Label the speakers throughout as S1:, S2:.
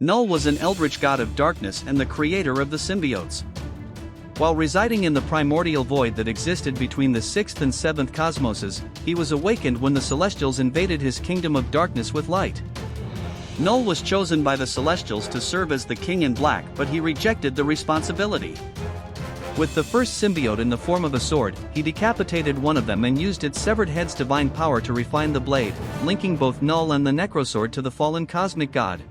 S1: Knull was an eldritch god of darkness and the creator of the symbiotes. While residing in the primordial void that existed between the 6th and 7th cosmoses, he was awakened when the Celestials invaded his kingdom of darkness with light. Knull was chosen by the Celestials to serve as the King in Black, but he rejected the responsibility. With the first symbiote in the form of a sword, he decapitated one of them and used its severed head's divine power to refine the blade, linking both Knull and the Necrosword to the fallen cosmic god.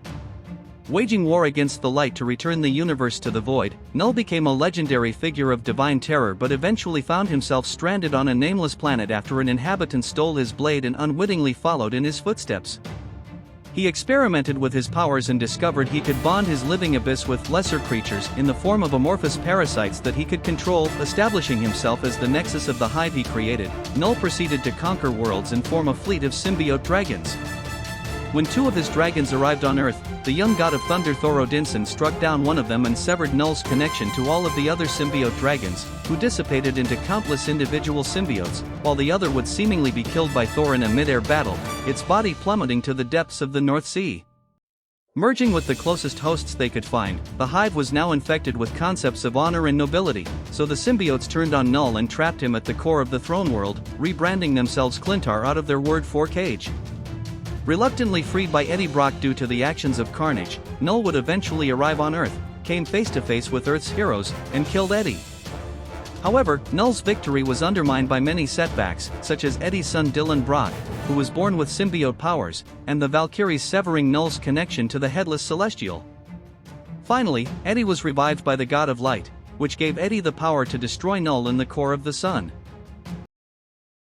S1: Waging war against the light to return the universe to the void, Knull became a legendary figure of divine terror but eventually found himself stranded on a nameless planet after an inhabitant stole his blade and unwittingly followed in his footsteps. He experimented with his powers and discovered he could bond his living abyss with lesser creatures in the form of amorphous parasites that he could control, establishing himself as the nexus of the hive he created. Knull proceeded to conquer worlds and form a fleet of symbiote dragons. When 2 of his dragons arrived on Earth, the young god of thunder Thor Odinson struck down one of them and severed Knull's connection to all of the other symbiote dragons, who dissipated into countless individual symbiotes, while the other would seemingly be killed by Thor in a mid-air battle, its body plummeting to the depths of the North Sea. Merging with the closest hosts they could find, the hive was now infected with concepts of honor and nobility, so the symbiotes turned on Knull and trapped him at the core of the throne world, rebranding themselves Clintar out of their word for cage. Reluctantly freed by Eddie Brock due to the actions of Carnage, Knull would eventually arrive on Earth, came face to face with Earth's heroes, and killed Eddie. However, Knull's victory was undermined by many setbacks, such as Eddie's son Dylan Brock, who was born with symbiote powers, and the Valkyries severing Knull's connection to the Headless Celestial. Finally, Eddie was revived by the God of Light, which gave Eddie the power to destroy Knull in the core of the sun.